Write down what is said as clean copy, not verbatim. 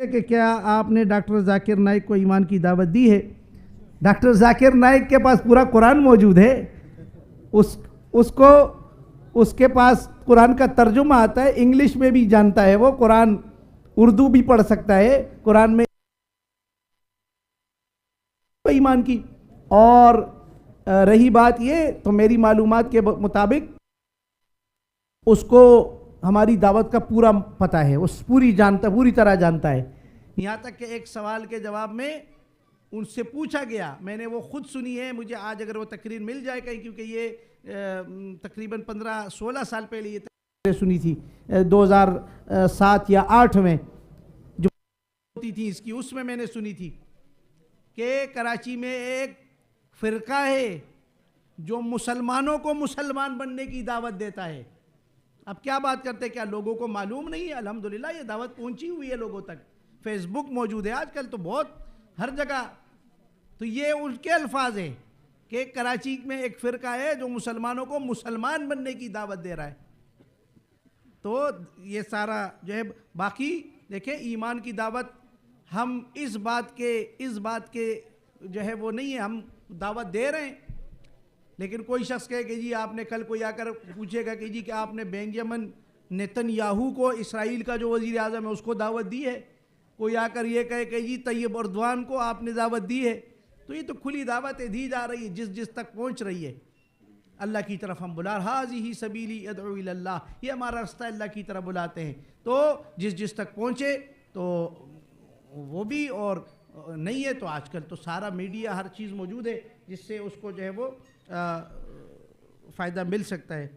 کہ کیا آپ نے ڈاکٹر ذاکر نائک کو ایمان کی دعوت دی ہے؟ ڈاکٹر ذاکر نائک کے پاس پورا قرآن موجود ہے، اس کے پاس قرآن کا ترجمہ آتا ہے، انگلش میں بھی جانتا ہے، وہ قرآن اردو بھی پڑھ سکتا ہے، قرآن میں ایمان کی۔ اور رہی بات یہ تو میری معلومات کے مطابق اس کو ہماری دعوت کا پورا پتہ ہے، اس پوری طرح جانتا ہے، یہاں تک کہ ایک سوال کے جواب میں ان سے پوچھا گیا، میں نے وہ خود سنی ہے، مجھے آج اگر وہ تقریر مل جائے کہیں، کیونکہ یہ تقریباً 15-16 سال پہلے یہ تقریر سنی تھی، 2007 یا 8 میں جو ہوتی تھی اس کی، اس میں نے سنی تھی کہ کراچی میں ایک فرقہ ہے جو مسلمانوں کو مسلمان بننے کی دعوت دیتا ہے۔ اب کیا بات کرتے ہیں، کیا لوگوں کو معلوم نہیں ہے؟ الحمدللہ یہ دعوت پہنچی ہوئی ہے لوگوں تک، فیس بک موجود ہے آج کل تو بہت ہر جگہ۔ تو یہ ان کے الفاظ ہیں کہ کراچی میں ایک فرقہ ہے جو مسلمانوں کو مسلمان بننے کی دعوت دے رہا ہے۔ تو یہ سارا جو ہے، باقی دیکھیں ایمان کی دعوت ہم اس بات کے جو ہے وہ نہیں ہے، ہم دعوت دے رہے ہیں، لیکن کوئی شخص کہے کہ جی آپ نے کل کوئی آ کر پوچھے گا کہ جی کہ آپ نے بینجامن نیتن یاہو کو، اسرائیل کا جو وزیر اعظم ہے، اس کو دعوت دی ہے، کوئی آ کر یہ کہے کہ جی طیب اردوان کو آپ نے دعوت دی ہے، تو یہ تو کھلی دعوتیں دی جا رہی ہیں جس تک پہنچ رہی ہے۔ اللہ کی طرف ہم بلا، ھذہ سبیلی ادعو الی اللہ، یہ ہمارا راستہ اللہ کی طرف بلاتے ہیں، تو جس تک پہنچے تو وہ بھی، اور نہیں ہے تو آج کل تو سارا میڈیا ہر چیز موجود ہے جس سے اس کو جو ہے وہ فائدہ مل سکتا ہے۔